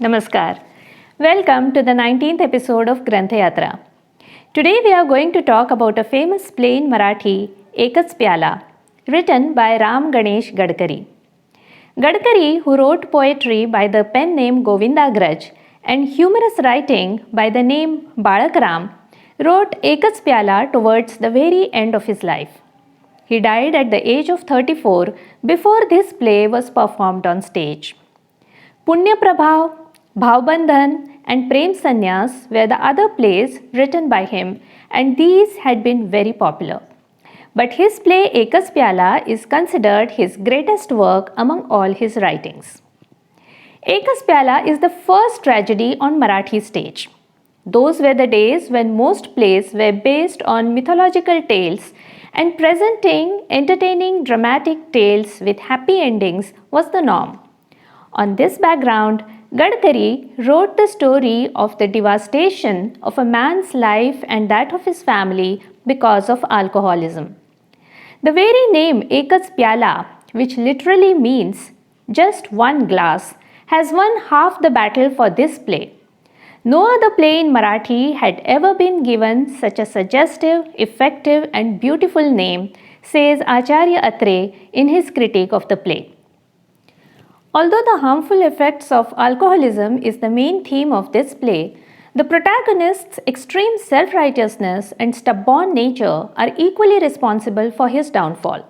Namaskar. Welcome to the 19th episode of Granth Yatra. Today we are going to talk about a famous play in Marathi, Ekach Pyala, written by Ram Ganesh Gadkari. Gadkari, who wrote poetry by the pen name Govindagraj and humorous writing by the name Balak Ram, wrote Ekach Pyala towards the very end of his life. He died at the age of 34 before this play was performed on stage. Punya Prabhav, Bhavbandhan and Prem Sanyas were the other plays written by him, and these had been very popular. But his play Ekach Pyala is considered his greatest work among all his writings. Ekach Pyala is the first tragedy on Marathi stage. Those were the days when most plays were based on mythological tales, and presenting entertaining dramatic tales with happy endings was the norm. On this background, Gadkari wrote the story of the devastation of a man's life and that of his family because of alcoholism. The very name Ekach Pyala, which literally means just one glass, has won half the battle for this play. No other play in Marathi had ever been given such a suggestive, effective and beautiful name, says Acharya Atre in his critique of the play. Although the harmful effects of alcoholism is the main theme of this play, the protagonist's extreme self-righteousness and stubborn nature are equally responsible for his downfall.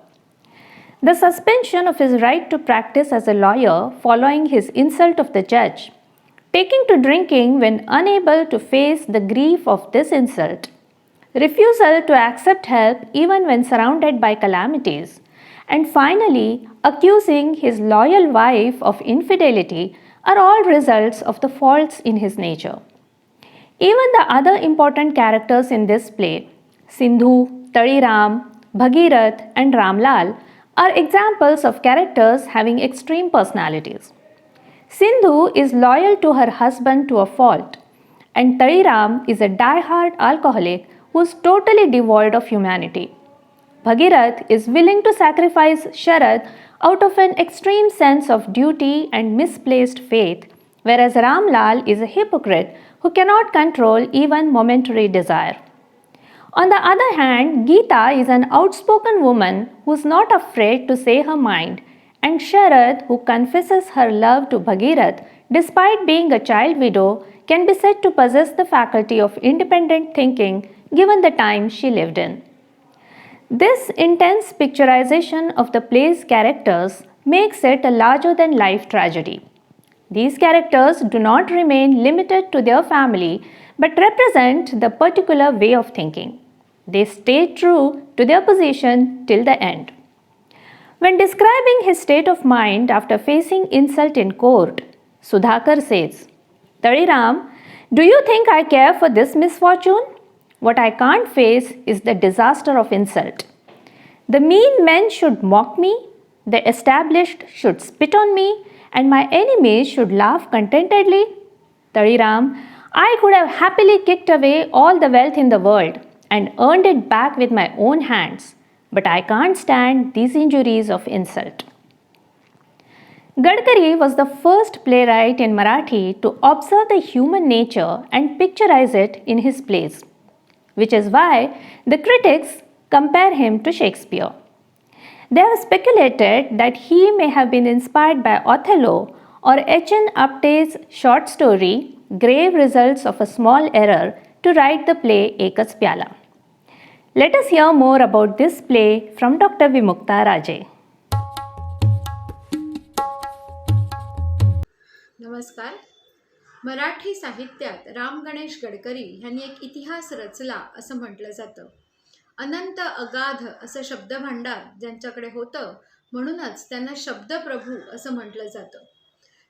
The suspension of his right to practice as a lawyer following his insult of the judge, taking to drinking when unable to face the grief of this insult, refusal to accept help even when surrounded by calamities, and finally accusing his loyal wife of infidelity are all results of the faults in his nature. Even the other important characters in this play, Sindhu, Taliram, Bhagirath and Ramlal, are examples of characters having extreme personalities. Sindhu is loyal to her husband to a fault, and Taliram is a die-hard alcoholic who is totally devoid of humanity. Bhagirath is willing to sacrifice Sharad out of an extreme sense of duty and misplaced faith, whereas Ramlal is a hypocrite who cannot control even momentary desire. On the other hand, Geeta is an outspoken woman who is not afraid to say her mind, and Sharad, who confesses her love to Bhagirath despite being a child widow, can be said to possess the faculty of independent thinking given the time she lived in. This intense picturization of the play's characters makes it a larger-than-life tragedy. These characters do not remain limited to their family but represent the particular way of thinking. They stay true to their position till the end. When describing his state of mind after facing insult in court, Sudhakar says, "Taliram, do you think I care for this misfortune? What I can't face is the disaster of insult. The mean men should mock me, the established should spit on me, and my enemies should laugh contentedly. Taliram, I could have happily kicked away all the wealth in the world and earned it back with my own hands, but I can't stand these injuries of insult." Gadkari was the first playwright in Marathi to observe the human nature and picturize it in his plays, which is why the critics compare him to Shakespeare. They have speculated that he may have been inspired by Othello or H.N. Apte's short story, Grave Results of a Small Error, to write the play Ekach Pyala. Let us hear more about this play from Dr. Vimukta Raje. नमस्कार. मराठी साहित्यात राम गणेश गडकरी यांनी एक इतिहास रचला असं म्हटलं जातं. अनंत अगाध असं शब्दभांडार ज्यांच्याकडे होतं म्हणूनच त्यांना शब्दप्रभू असं म्हटलं जातं.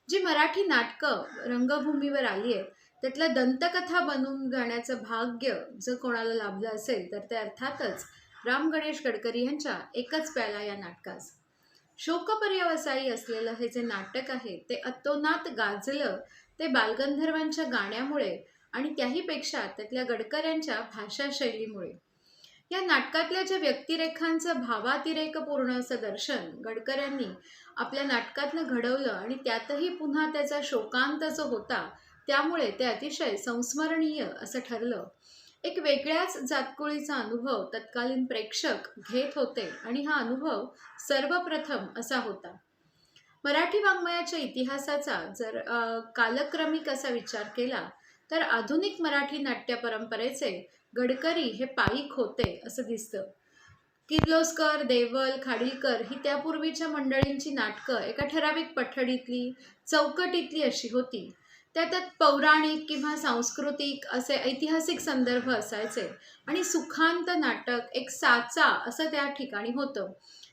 जी मराठी नाटकं रंगभूमीवर आली आहेत त्यातलं दंतकथा बनून जाण्याचं भाग्य जर कोणाला लाभलं असेल तर ते अर्थातच राम गणेश गडकरी यांच्या एकच प्याला या नाटकास. शोकपर्यवसायी असलेलं हे जे नाटक आहे ते अतोनात गाजलं ते बालगंधर्वांच्या गाण्यामुळे आणि त्याहीपेक्षा त्यातल्या गडकऱ्यांच्या भाषाशैलीमुळे. या नाटकातल्या ज्या व्यक्तिरेखांचं भावातिरेकपूर्ण असं दर्शन गडकऱ्यांनी आपल्या नाटकातनं घडवलं आणि त्यातही पुन्हा त्याचा शोकांत जो होता त्यामुळे ते अतिशय संस्मरणीय असं ठरलं. एक वेगळ्याच जातकुळीचा अनुभव तत्कालीन प्रेक्षक घेत होते आणि हा अनुभव सर्वप्रथम असा होता. मराठी वाङ्मयाच्या इतिहासाचा जर कालक्रमिक असा विचार केला तर आधुनिक मराठी नाट्य परंपरेचे गडकरी हे पाईक होते असं दिसतं. किर्लोस्कर, देवल, खाडीलकर ही त्यापूर्वीच्या मंडळींची नाटकं एका ठराविक पठडीतली, चौकटीतली अशी होती. त्यात पौराणिक किंवा सांस्कृतिक असे ऐतिहासिक संदर्भ असायचे आणि सुखांत नाटक एक साचा असं त्या ठिकाणी होतं.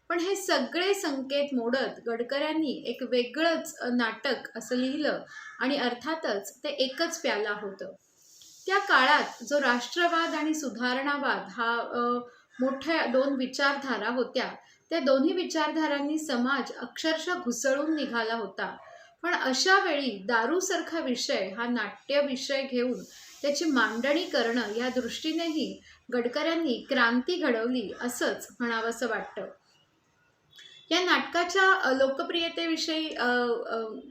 पण हे सगळे संकेत मोडत गडकऱ्यांनी एक वेगळंच नाटक असं लिहिलं आणि अर्थातच ते एकच प्याला होतं. त्या काळात जो राष्ट्रवाद आणि सुधारणावाद हा मोठ्या दोन विचारधारा होत्या, त्या दोन्ही विचारधारांनी समाज अक्षरशः घुसळून निघाला होता. पण अशा वेळी दारूसारखा विषय हा नाट्य विषय घेऊन त्याची मांडणी करणं या दृष्टीनेही गडकऱ्यांनी क्रांती घडवली असंच म्हणावंसं वाटतं. या नाटकाच्या लोकप्रियतेविषयी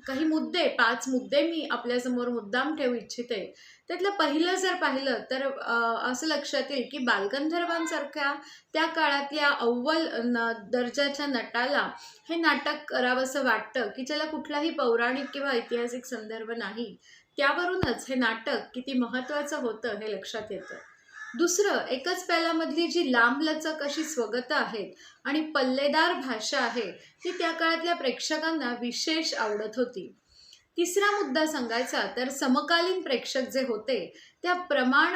काही मुद्दे 5 मुद्दे मी आपल्यासमोर मुद्दाम ठेवू इच्छिते. त्यातलं पहिलं जर पाहिलं तर असं लक्षात येईल की बालगंधर्वांसारख्या त्या काळातल्या अव्वल दर्जाच्या नटाला हे नाटक करावंसं वाटतं की ज्याला कुठलाही पौराणिक किंवा ऐतिहासिक संदर्भ नाही. त्यावरूनच हे नाटक किती महत्त्वाचं होतं हे लक्षात येतं. दुसरं, एकच प्यालामधली जी लांबलचक अशी स्वगतं आहेत आणि पल्लेदार भाषा आहे ती त्या काळातल्या प्रेक्षकांना विशेष आवडत होती. तिसरा मुद्दा सांगायचा तर समकालीन प्रेक्षक जे होते त्या प्रमाण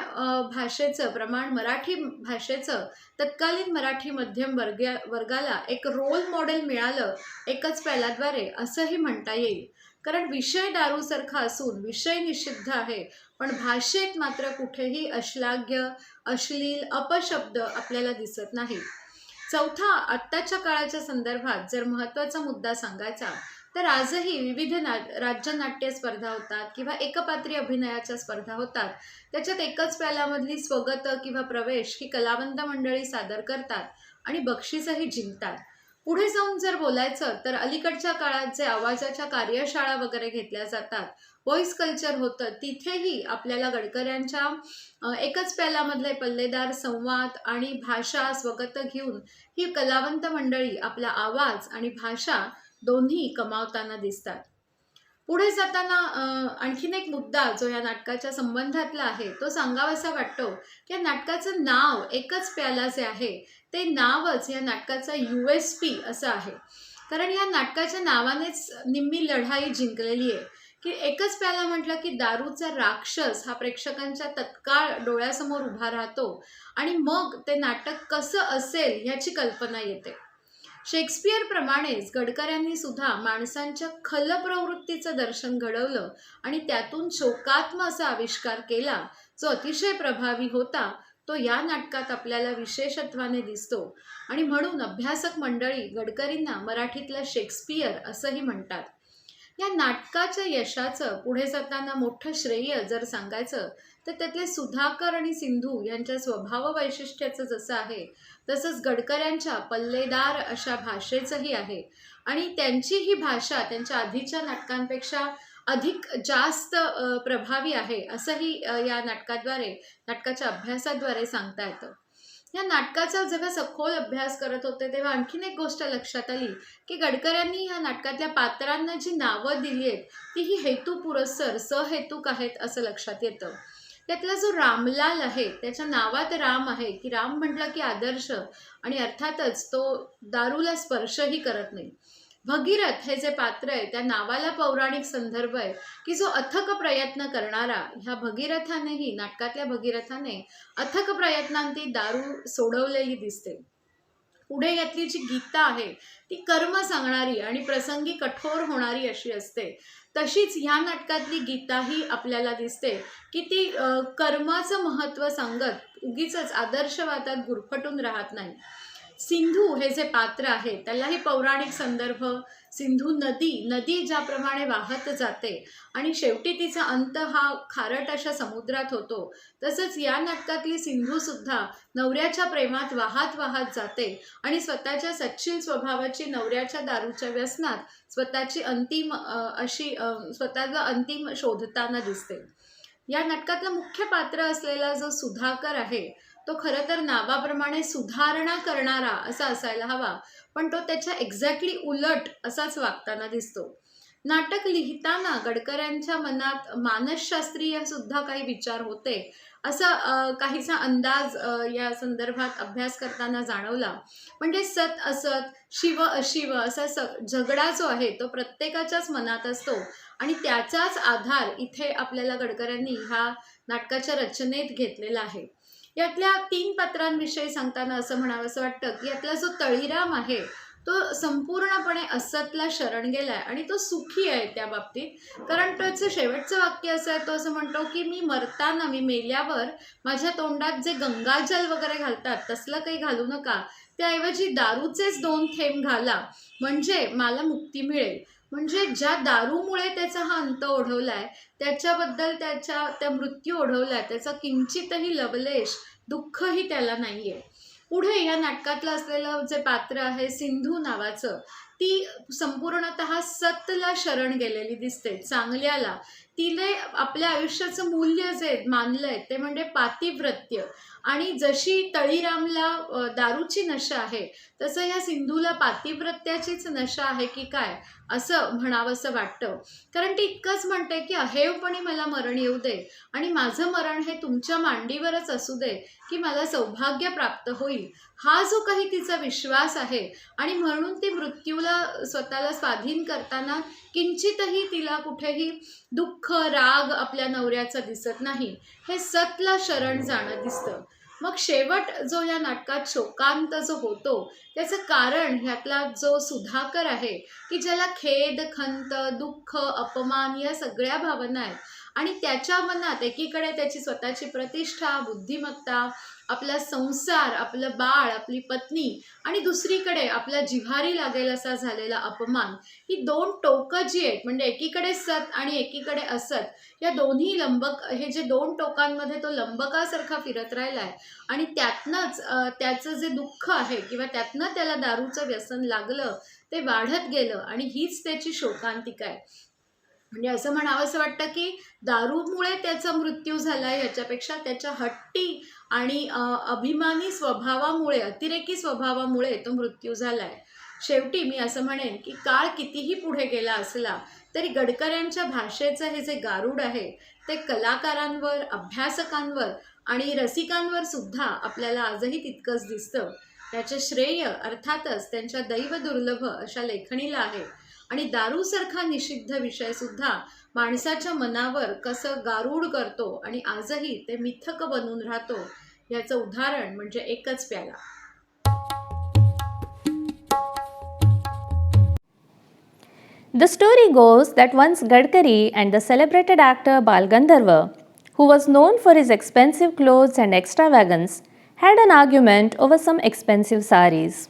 मराठी भाषेचं तत्कालीन मराठी मध्यम वर्गाला एक रोल मॉडेल मिळालं एकच प्यालाद्वारे असंही म्हणता येईल. कारण विषय दारूसारखा असून विषय निषिद्ध आहे, पण भाषेत मात्र कुठेही अश्लाघ्य, अश्लील, अपशब्द आपल्याला दिसत नाही. चौथा, आत्ताच्या काळाच्या संदर्भात जर महत्त्वाचा मुद्दा सांगायचा तर आजही विविध राज्य नाट्य स्पर्धा होतात किंवा एकपात्री अभिनयाच्या स्पर्धा होतात. त्याच्यात एकच प्यालामधली स्वगतं किंवा प्रवेश ही कलावंत मंडळी सादर करतात आणि बक्षीसही जिंकतात. पुढे जाऊन जर बोलायचं तर अलीकडच्या काळात जे आवाजाच्या कार्यशाळा वगैरे घेतल्या जातात, व्हॉइस कल्चर होतं, तिथेही आपल्याला गडकऱ्यांच्या एकच प्यालामधले पल्लेदार संवाद आणि भाषा स्वगतं घेऊन ही कलावंत मंडळी आपला आवाज आणि भाषा दोन्ही कमावताना दिसतात. पुढे जाताना आणखीन एक मुद्दा जो या नाटकाच्या संबंधातला आहे तो सांगावासा वाटतो की या नाटकाचं नाव एकच प्याला जे आहे ते नावच या नाटकाचा USP असं आहे. कारण या नाटकाच्या नावानेच निम्मी लढाई जिंकलेली आहे की एकच प्याला म्हटलं की दारूचा राक्षस हा प्रेक्षकांच्या तत्काळ डोळ्यासमोर उभा राहतो आणि मग ते नाटक कसं असेल ह्याची कल्पना येते. शेक्सपियरप्रमाणेच गडकऱ्यांनी सुद्धा माणसांच्या खल प्रवृत्तीचं दर्शन घडवलं आणि त्यातून शोकात्म असा आविष्कार केला जो अतिशय प्रभावी होता. तो या नाटकात आपल्याला विशेषत्वाने दिसतो आणि म्हणून अभ्यासक मंडळी गडकरींना मराठीतला शेक्सपियर असंही म्हणतात. या नाटकाच्या यशाचं पुढे जाताना मोठं श्रेय जर सांगायचं तर त्यातले सुधाकर आणि सिंधू यांच्या स्वभाव वैशिष्ट्याचं जसं आहे तसंच गडकऱ्यांच्या पल्लेदार अशा भाषेचंही आहे आणि त्यांची ही भाषा त्यांच्या आधीच्या नाटकांपेक्षा अधिक जास्त प्रभावी आहे असंही या नाटकाच्या अभ्यासाद्वारे सांगता येतं. या नाटकाचा जेव्हा सखोल अभ्यास करत होते तेव्हा आणखीन एक गोष्ट लक्षात आली की गडकऱ्यांनी या नाटकातल्या पात्रांना जी नावं दिली आहेत ती ही हेतुपुरस्सर सहेतुक आहेत असं लक्षात येतं. त्यातला जो रामलाल आहे त्याच्या नावात राम आहे की राम म्हटलं की आदर्श आणि अर्थातच तो दारूला स्पर्शही करत नाही. भगीरथ हे जे पात्र आहे त्या नावाला पौराणिक संदर्भ आहे की जो अथक प्रयत्न करणारा, ह्या भगीरथानेही नाटकातल्या भगीरथाने अथक प्रयत्नांती दारू सोडवलेली दिसते. पुढे यातली जी गीता आहे ती कर्म सांगणारी आणि प्रसंगी कठोर होणारी अशी असते. तशीच ह्या नाटकातली गीताही आपल्याला दिसते की ती कर्माचं महत्त्व सांगत उगीचच आदर्शवादात गुरफटून राहत नाही. सिंधू हे जे पात्र आहे त्यालाही पौराणिक संदर्भ, सिंधू नदी ज्याप्रमाणे वाहत जाते आणि शेवटी तिचा अंत हा खारट अशा समुद्रात होतो, तसंच या नाटकातली सिंधू सुद्धा नवऱ्याच्या प्रेमात वाहत वाहत जाते आणि स्वतःच्या सच्चिल स्वभावाची नवऱ्याच्या दारूच्या व्यसनात स्वतःची स्वतःचा अंतिम शोधताना दिसते. या नाटकातलं मुख्य पात्र असलेला जो सुधाकर आहे तो खरं तर नावाप्रमाणे सुधारणा करणारा असा असायला हवा, पण तो त्याच्या एक्झॅक्टली उलट असाच वागताना दिसतो. नाटक लिहिताना गडकऱ्यांच्या मनात मानसशास्त्रीय सुद्धा काही विचार होते असा काहीसा अंदाज या संदर्भात अभ्यास करताना जाणवला. म्हणजे सत असत, शिव अशिव असा झगडा जो आहे तो प्रत्येकाच्याच मनात असतो आणि त्याचाच आधार इथे आपल्याला गडकऱ्यांनी ह्या नाटकाच्या रचनेत घेतलेला आहे. यातल्या 3 पात्रांविषयी सांगताना असं म्हणावंसं वाटतं की यातला जो तळीराम आहे तो संपूर्णपणे असतला शरण गेलाय आणि तो सुखी आहे त्या बाबतीत. कारण त्याचं शेवटचं वाक्य असं आहे, तो असं म्हणतो की मी मेल्यावर माझ्या तोंडात जे गंगाजल वगैरे घालतात तसलं काही घालू नका, त्याऐवजी दारूचेच 2 थेंब घाला म्हणजे मला मुक्ती मिळेल. म्हणजे ज्या दारूमुळे त्याचा हा अंत ओढवलाय त्याच्याबद्दल त्या मृत्यू ओढवलाय त्याचा किंचितही लवलेश दुःखही त्याला नाहीये. पुढे या नाटकातलं असलेलं जे पात्र आहे सिंधू नावाचं, ती संपूर्णतः सतला शरण गेलेली दिसते, चांगल्याला. तिने आपल्या आयुष्याचं मूल्य जे मानलंय ते म्हणजे पातिव्रत्य. आणि जशी तळीरामला दारूची नशा आहे तसं या सिंधूला पातिव्रत्याचीच नशा आहे की काय असं म्हणावंसं वाटतं. कारण ती इतकंच म्हणते की अहेवपणी मला मरण येऊ दे आणि माझं मरण हे तुमच्या मांडीवरच असू दे की मला सौभाग्य प्राप्त होईल, हा जो काही तिचा विश्वास आहे. आणि म्हणून ती मृत्यूला स्वतःला स्वाधीन करताना किंचितही तिला कुठेही दुःख राग आपल्या नवऱ्याचा दिसत नाही. हे सतला शरण जाणं दिसतं. मग शेवट जो या नाटकात शोकांत जो होतो त्याचं कारण ह्यातला जो सुधाकर आहे की ज्याला खेद, खंत, दुःख, अपमान या सगळ्या भावना आहेत आणि त्याच्या मनात एकीकडे त्याची स्वतःची प्रतिष्ठा, बुद्धिमत्ता, आपला संसार, आपलं बाळ, आपली पत्नी आणि दुसरीकडे आपल्या जिव्हारी लागेल असा झालेला अपमान, ही 2 टोकं जी आहेत म्हणजे एकीकडे सत आणि एकीकडे असत, या दोन्ही हे जे 2 टोकांमध्ये तो लंबकासारखा फिरत राहिलाय आणि त्यातनंच त्याचं जे दुःख आहे किंवा त्यातनं त्याला दारूचं व्यसन लागलं ते वाढत गेलं आणि हीच त्याची शोकांतिका आहे. म्हणजे असं म्हणावंसं वाटतं की दारूमुळे त्याचा मृत्यू झाला याच्यापेक्षा त्याच्या हट्टी आणि अभिमानी स्वभावामुळे, अतिरेकी स्वभावामुळे तो मृत्यू झालाय. शेवटी मी असं म्हणेन की काळ कितीही पुढे गेला असला तरी गडकऱ्यांच्या भाषेचं हे जे गारुड आहे ते कलाकारांवर, अभ्यासकांवर आणि रसिकांवर सुद्धा आपल्याला आजही तितकंच दिसतं. त्याचं श्रेय अर्थातच त्यांच्या दैवदुर्लभ अशा लेखणीला आहे. आणि दारूसारखा निषिद्ध विषय सुद्धा माणसाच्या मनावर कसं गारूड करतो आणि आजही ते मिथक बनून राहतो याचं उदाहरण म्हणजे एकच प्याला. The story goes that once Gadkari and the celebrated actor Bal Gandharva, who was known for his expensive clothes and extravagance, had an argument over some expensive saris.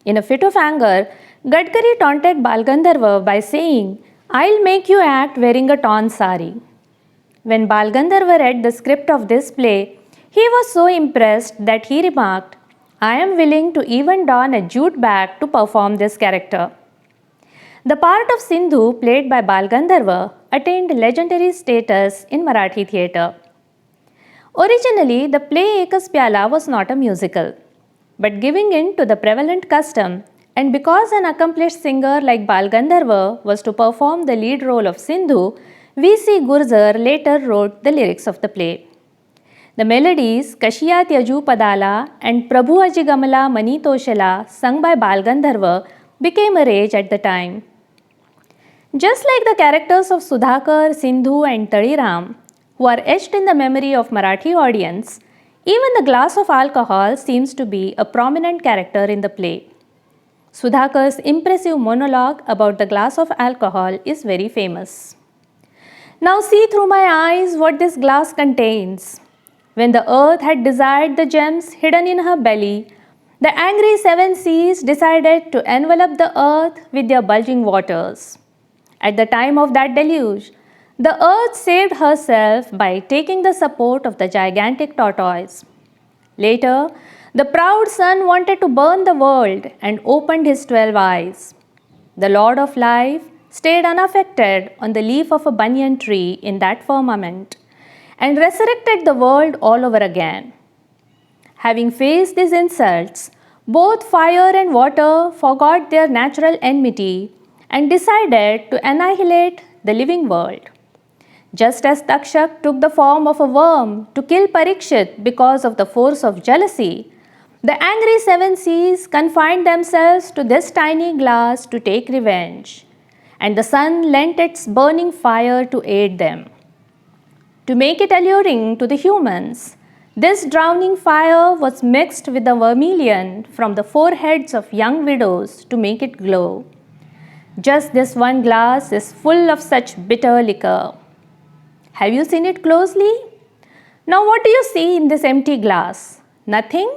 In a fit of anger, Gadkari taunted Bal Gandharva by saying, "I'll make you act wearing a torn sari." When Bal Gandharva read the script of this play, he was so impressed that he remarked, "I am willing to even don a jute bag to perform this character." The part of Sindhu, played by Bal Gandharva, attained legendary status in Marathi theatre. Originally, the play Ekas Pyala was not a musical, but giving in to the prevalent custom, and because an accomplished singer like Bal Gandharva was to perform the lead role of Sindhu, V.C. Gurjar later wrote the lyrics of the play. The melodies Kashiya Tyaju Padala and Prabhu Aji Gamala Mani Toshela, sung by Bal Gandharva, became a rage at the time. Just like the characters of Sudhakar, Sindhu and Taliram, who are etched in the memory of Marathi audience, even the glass of alcohol seems to be a prominent character in the play. Sudhakar's impressive monologue about the glass of alcohol is very famous. "Now see through my eyes what this glass contains. When the earth had desired the gems hidden in her belly, The angry seven seas decided to envelop the earth with their bulging waters. At the time of that deluge, the earth saved herself by taking the support of the gigantic tortoise. Later, the proud sun wanted to burn the world and opened his 12 eyes. The Lord of Life stayed unaffected on the leaf of a banyan tree in that firmament and resurrected the world all over again. Having faced these insults, both fire and water forgot their natural enmity and decided to annihilate the living world. Just as Takshak took the form of a worm to kill Parikshit because of the force of jealousy, the angry seven seas confined themselves to this tiny glass to take revenge, and the sun lent its burning fire to aid them. To make it alluring to the humans, this drowning fire was mixed with the vermilion from the foreheads of young widows to make it glow. Just this one glass is full of such bitter liquor. Have you seen it closely? Now what do you see in this empty glass? Nothing?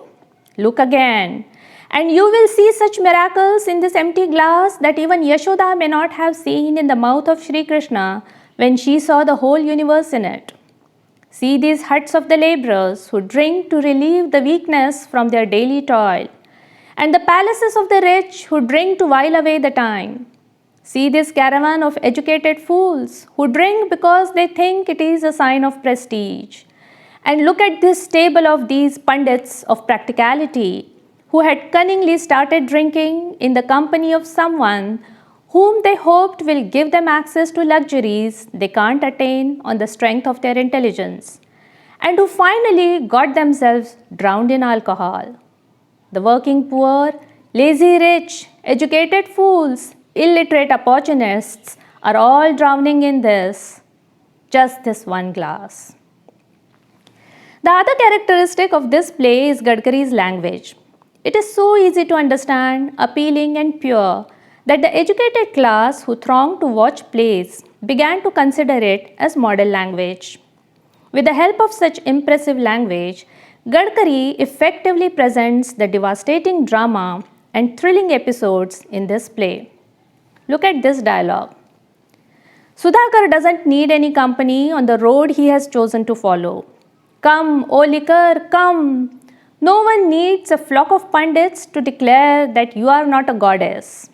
Look again, and you will see such miracles in this empty glass that even Yashoda may not have seen in the mouth of Sri Krishna when she saw the whole universe in it. See these huts of the laborers who drink to relieve the weakness from their daily toil, and the palaces of the rich who drink to while away the time. See this caravan of educated fools who drink because they think it is a sign of prestige. And look at this stable of these pandits of practicality who had cunningly started drinking in the company of someone whom they hoped will give them access to luxuries they can't attain on the strength of their intelligence, and who finally got themselves drowned in alcohol. The working poor, lazy rich, educated fools, illiterate opportunists are all drowning in this, just this one glass. The other characteristic of this play is Gadkari's language. It is so easy to understand, appealing and pure that the educated class who thronged to watch plays began to consider it as model language. With the help of such impressive language, Gadkari effectively presents the devastating drama and thrilling episodes in this play. Look at this dialogue. Sudhakar doesn't need any company on the road he has chosen to follow. Come, O liquor, come! No one needs a flock of pandits to declare that you are not a goddess.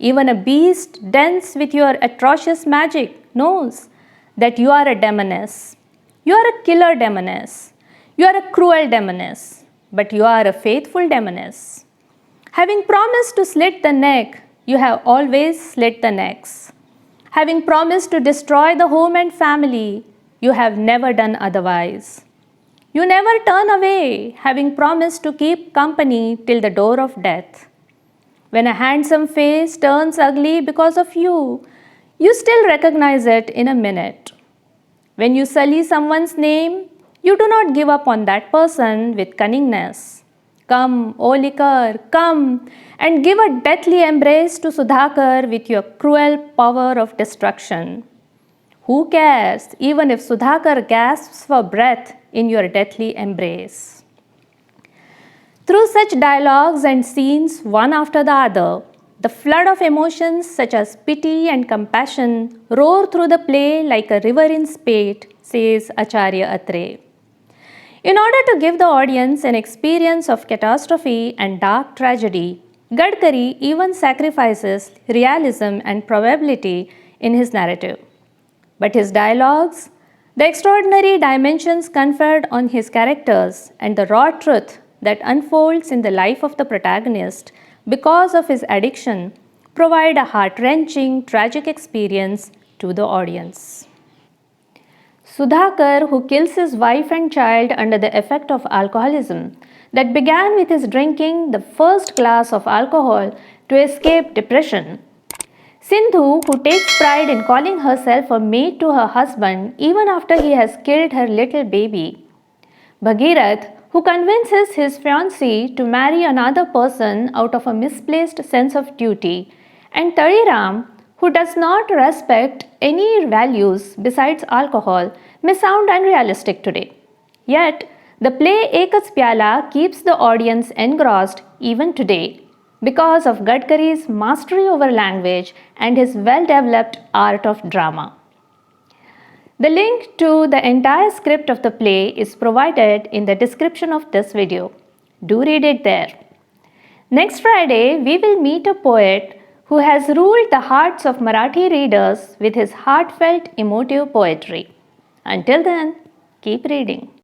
Even a beast dense with your atrocious magic knows that you are a demoness. You are a killer demoness. You are a cruel demoness. But you are a faithful demoness. Having promised to slit the neck, you have always slit the necks. Having promised to destroy the home and family, you have never done otherwise. You never turn away, having promised to keep company till the door of death. When a handsome face turns ugly because of you, you still recognize it in a minute. When you sully someone's name, you do not give up on that person with cunningness. Come, O liquor, come, and give a deathly embrace to Sudhakar with your cruel power of destruction. Who cares even if Sudhakar gasps for breath in your deathly embrace? Through such dialogues and scenes one after the other, the flood of emotions such as pity and compassion roar through the play like a river in spate, says Acharya Atre. In order to give the audience an experience of catastrophe and dark tragedy, Gadkari even sacrifices realism and probability in his narrative. But his dialogues, the extraordinary dimensions conferred on his characters, and the raw truth that unfolds in the life of the protagonist because of his addiction provide a heart-wrenching, tragic experience to the audience. Sudhakar, who kills his wife and child under the effect of alcoholism, that began with his drinking the first glass of alcohol to escape depression. Sindhu, who takes pride in calling herself a maid to her husband even after he has killed her little baby. Bhagirath, who convinces his fiancée to marry another person out of a misplaced sense of duty. And Tariram, who does not respect any values besides alcohol, may sound unrealistic today. Yet, The play Ekach Pyala keeps the audience engrossed even today because of Gadkari's mastery over language and his well-developed art of drama. The link to the entire script of the play is provided in the description of this video. Do read it there. Next Friday, we will meet a poet who has ruled the hearts of Marathi readers with his heartfelt, emotive poetry. Until then, keep reading.